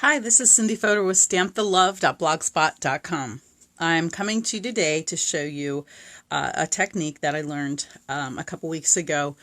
Hi, this is Cindy Fodor with StampTheLove.blogspot.com. I'm coming to you today to show you a technique that I learned a couple weeks ago,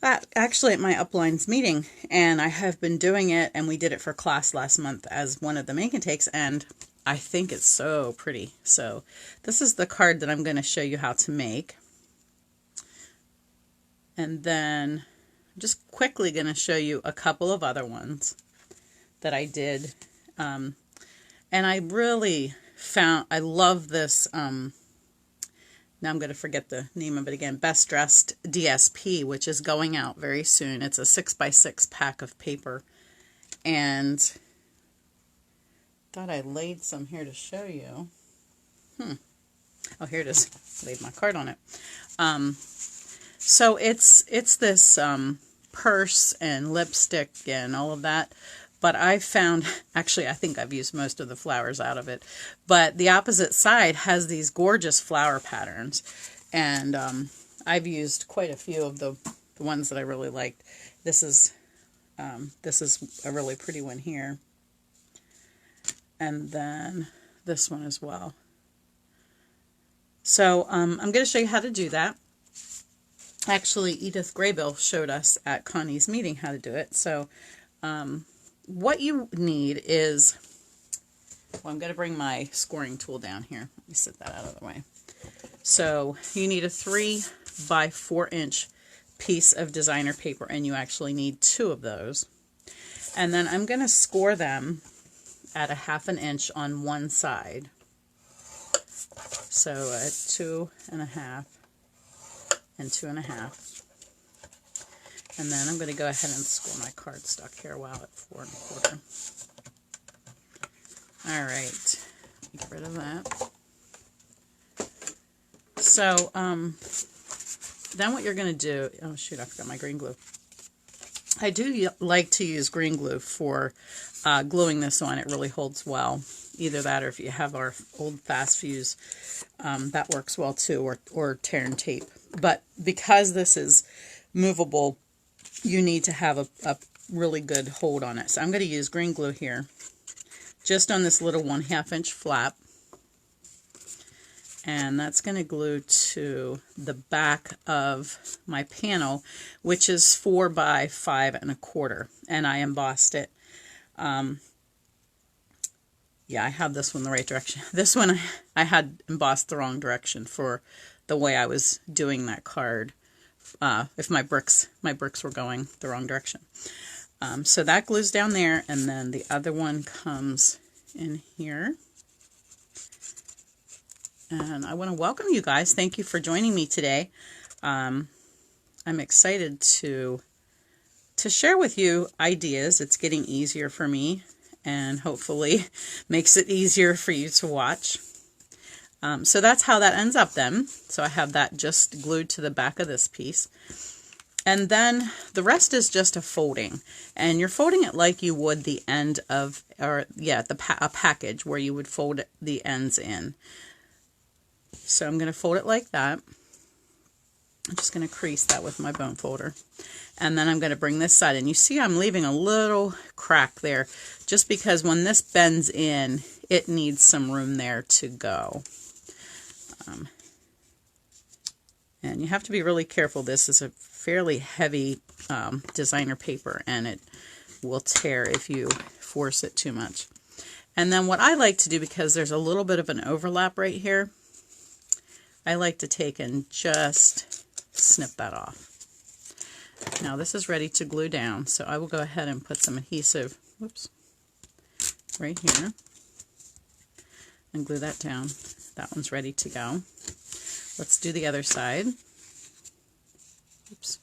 actually at my uplines meeting, and I have been doing it, and we did it for class last month as one of the make and takes, and I think it's so pretty. So this is the card that I'm going to show you how to make, and then I'm just quickly going to show you a couple of other ones that I did, and I really found, I love this, now I'm going to forget the name of it again, Best Dressed DSP, which is going out very soon. It's a 6x6 pack of paper, and thought I laid some here to show you. Oh, here it is. Laid my card on it. So it's this purse and lipstick and all of that. But I found, actually, I think I've used most of the flowers out of it. But the opposite side has these gorgeous flower patterns. And I've used quite a few of the ones that I really liked. This is a really pretty one here. And then this one as well. So I'm going to show you how to do that. Actually, Edith Graybill showed us at Connie's meeting how to do it. So what you need is, well, I'm going to bring my scoring tool down here. Let me set that out of the way. So you need a 3x4 inch piece of designer paper, and you actually need 2 of those. And then I'm going to score them at a 1/2 inch on one side. So at 2.5 and 2.5. And then I'm going to go ahead and score my cardstock here while at 4 1/4. All right, get rid of that. So then what you're going to do, oh shoot, I forgot my green glue. I do like to use green glue for gluing this on. It really holds well. Either that, or if you have our old fast fuse, that works well too, or tear and tape. But because this is movable, you need to have a really good hold on it. So I'm going to use green glue here, just on this little 1/2 inch flap. And that's going to glue to the back of my panel, which is 4 by 5 1/4. And I embossed it. Yeah, I have this one the right direction. This one I had embossed the wrong direction for the way I was doing that card. If my bricks were going the wrong direction. So that glues down there, and then the other one comes in here. And I want to welcome you guys. Thank you for joining me today. I'm excited to share with you ideas. It's getting easier for me, and hopefully makes it easier for you to watch. So that's how that ends up then. So I have that just glued to the back of this piece. And then the rest is just a folding. And you're folding it like you would the end of, a package where you would fold the ends in. So I'm going to fold it like that. I'm just going to crease that with my bone folder. And then I'm going to bring this side in. You see I'm leaving a little crack there, just because when this bends in, it needs some room there to go. And you have to be really careful. This is a fairly heavy designer paper, and it will tear if you force it too much. And then what I like to do, because there's a little bit of an overlap right here, I like to take and just snip that off. Now this is ready to glue down, so I will go ahead and put some adhesive, right here, and glue that down. That one's ready to go. Let's do the other side. Oops,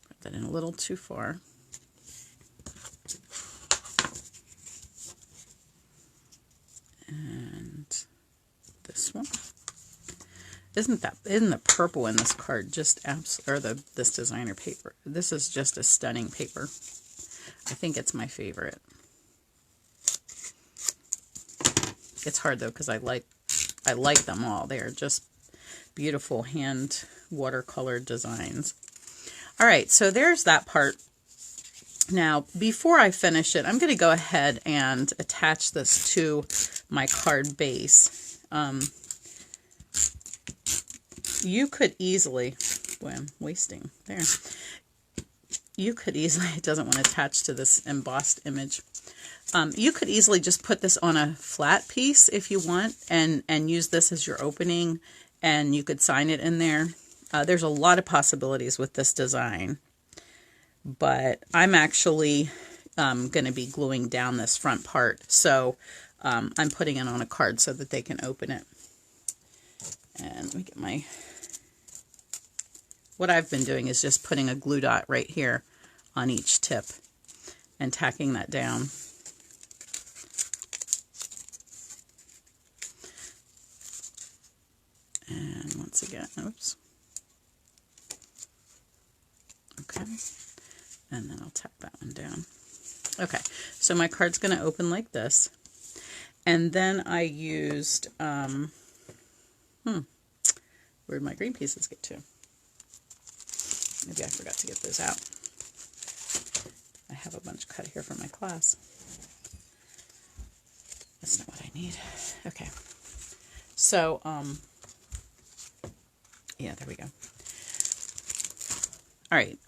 put that in a little too far. And this one. Isn't the purple in this card just this designer paper? This is just a stunning paper. I think it's my favorite. It's hard though, because I like them all. They're just beautiful hand watercolor designs. All right, so there's that part. Now, before I finish it, I'm going to go ahead and attach this to my card base. You could easily, boy, I'm wasting there. You could easily, it doesn't want to attach to this embossed image. You could easily just put this on a flat piece if you want, and use this as your opening, and you could sign it in there. There's a lot of possibilities with this design, but I'm actually going to be gluing down this front part, so I'm putting it on a card so that they can open it. And let me get my, what I've been doing is just putting a glue dot right here on each tip and tacking that down. And once again, oops. Okay. And then I'll tack that one down. Okay, so my card's going to open like this. And then I used, where'd my green pieces get to? Maybe I forgot to get those out. I have a bunch cut here from my class. That's not what I need. Okay. So, yeah, there we go. All right.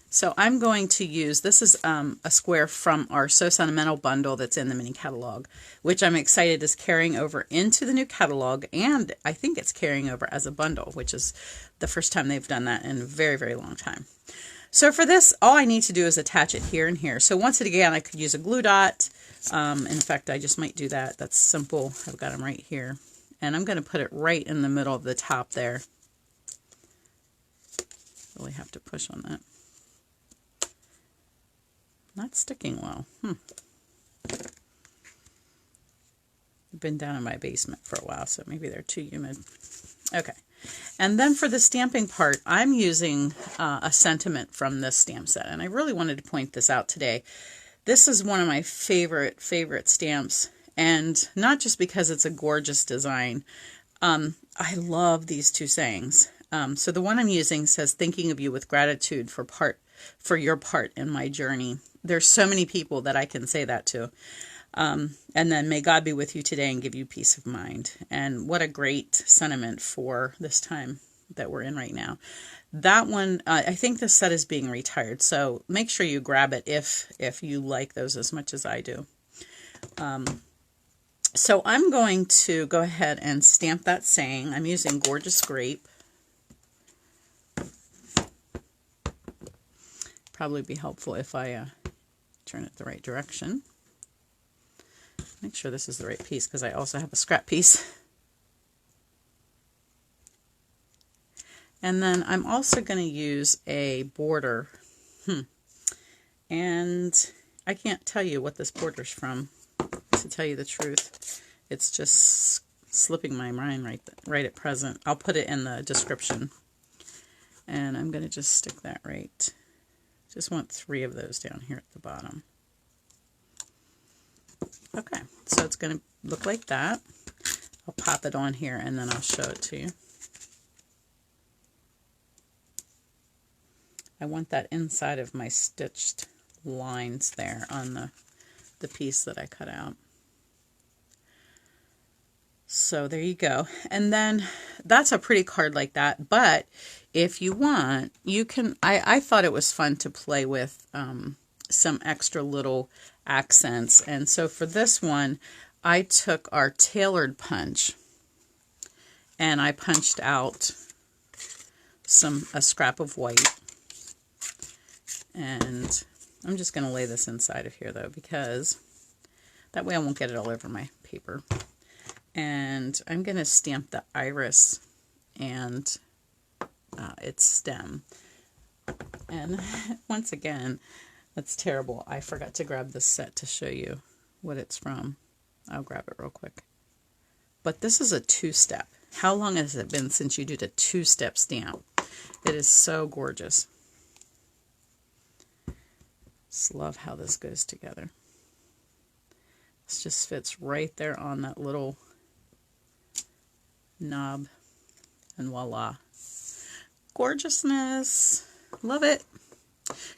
So I'm going to use, this is a square from our So Sentimental bundle that's in the mini catalog, which I'm excited is carrying over into the new catalog, and I think it's carrying over as a bundle, which is the first time they've done that in a very, very long time. So for this, all I need to do is attach it here and here. So once again, I could use a glue dot. In fact, I just might do that. That's simple. I've got them right here. And I'm going to put it right in the middle of the top there. Really have to push on that. Not sticking well. I've been down in my basement for a while, so maybe they're too humid. Okay. And then for the stamping part, I'm using a sentiment from this stamp set. And I really wanted to point this out today. This is one of my favorite stamps. And not just because it's a gorgeous design. I love these two sayings. So the one I'm using says, "Thinking of you with gratitude for your part in my journey." There's so many people that I can say that to. And then, "May God be with you today and give you peace of mind." And what a great sentiment for this time that we're in right now. That one, I think this set is being retired, so make sure you grab it if you like those as much as I do. So I'm going to go ahead and stamp that saying. I'm using Gorgeous Grape. Probably be helpful if I turn it the right direction. Make sure this is the right piece, because I also have a scrap piece. And then I'm also going to use a border. And I can't tell you what this border's from, to tell you the truth. It's just slipping my mind right at present. I'll put it in the description. And I'm going to just stick that right. Just want 3 of those down here at the bottom. Okay, so it's going to look like that. I'll pop it on here and then I'll show it to you. I want that inside of my stitched lines there on the piece that I cut out. So there you go. And then that's a pretty card like that. But if you want, you can, I thought it was fun to play with some extra little accents. And so for this one, I took our tailored punch and I punched out a scrap of white. And I'm just going to lay this inside of here though, because that way I won't get it all over my paper. And I'm going to stamp the iris and its stem. And once again, that's terrible. I forgot to grab this set to show you what it's from. I'll grab it real quick. But this is a 2-step. How long has it been since you did a 2-step stamp? It is so gorgeous. Just love how this goes together. This just fits right there on that little knob, and voila, gorgeousness. Love it.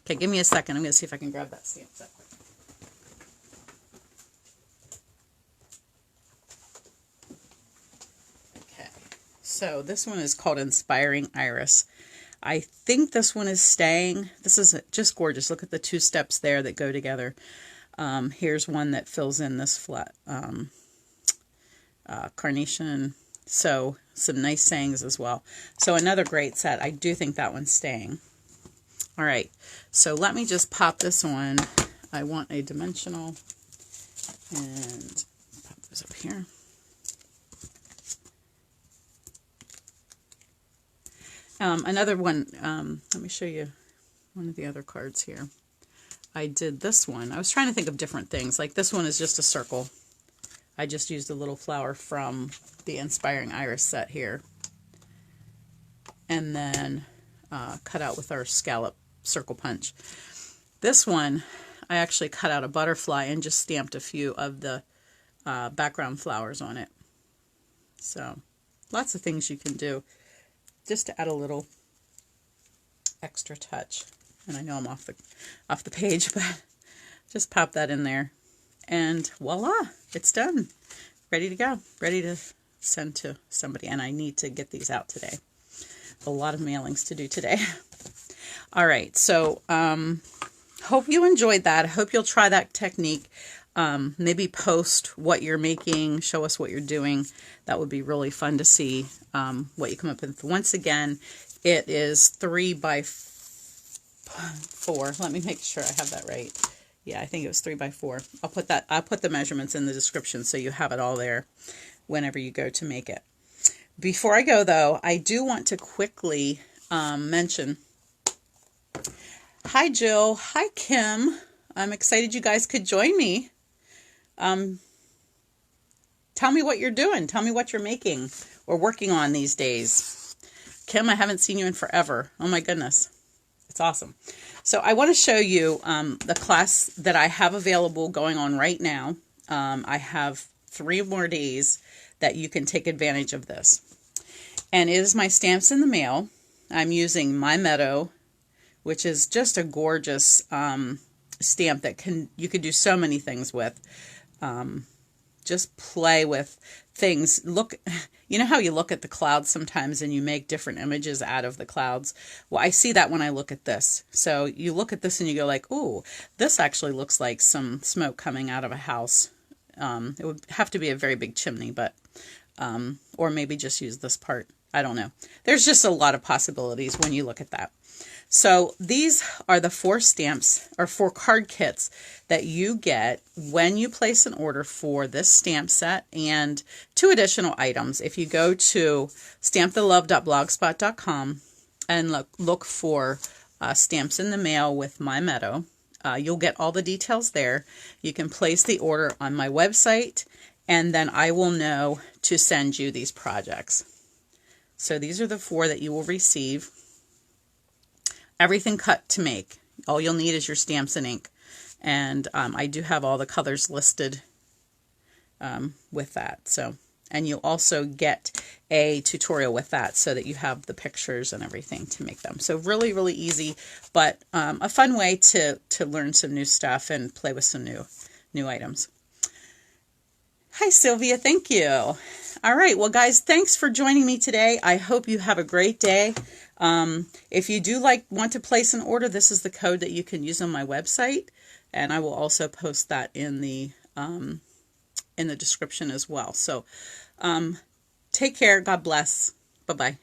Okay, give me a second. I'm going to see if I can grab that stamp set. Okay, so this one is called Inspiring Iris. I think this one is staying. This is just gorgeous. Look at the 2 steps there that go together. Here's one that fills in this flat carnation. So some nice sayings as well. So another great set. I do think that one's staying. All right, so let me just pop this on. I want a dimensional, and pop this up here. Another one, let me show you one of the other cards here. I did this one. I was trying to think of different things. Like this one is just a circle. I just used a little flower from the Inspiring Iris set here. And then cut out with our scallop circle punch. This one, I actually cut out a butterfly and just stamped a few of the background flowers on it. So lots of things you can do just to add a little extra touch. And I know I'm off the page, but just pop that in there, and voila, it's done. Ready to go. Ready to send to somebody. And I need to get these out today. A lot of mailings to do today. All right, so hope you enjoyed that. I hope you'll try that technique. Maybe post what you're making, show us what you're doing. That would be really fun to see what you come up with. Once again, it is 3 by 4. Let me make sure I have that right. Yeah, I think it was 3 by 4. I'll put the measurements in the description so you have it all there whenever you go to make it. Before I go though, I do want to quickly mention, hi Jill, hi Kim. I'm excited you guys could join me. Tell me what you're doing. Tell me what you're making or working on these days. Kim, I haven't seen you in forever. Oh my goodness. It's awesome. So I want to show you the class that I have available going on right now. I have 3 more days that you can take advantage of this. And it is my Stamps in the Mail. I'm using My Meadow, which is just a gorgeous stamp that you could do so many things with. Just play with things. Look, you know how you look at the clouds sometimes and you make different images out of the clouds? Well, I see that when I look at this. So you look at this and you go like, ooh, this actually looks like some smoke coming out of a house. It would have to be a very big chimney, but or maybe just use this part. I don't know. There's just a lot of possibilities when you look at that. So these are the 4 stamps or 4 card kits that you get when you place an order for this stamp set and 2 additional items. If you go to stampthelove.blogspot.com and look for Stamps in the Mail with My Meadow, you'll get all the details there. You can place the order on my website, and then I will know to send you these projects. So these are the 4 that you will receive. Everything cut to make. All you'll need is your stamps and ink. And I do have all the colors listed with that. So, and you'll also get a tutorial with that so that you have the pictures and everything to make them. So really, really easy, but a fun way to learn some new stuff and play with some new items. Hi, Sylvia. Thank you. All right. Well, guys, thanks for joining me today. I hope you have a great day. If you do want to place an order, this is the code that you can use on my website, and I will also post that in the description as well. So take care. God bless. Bye-bye.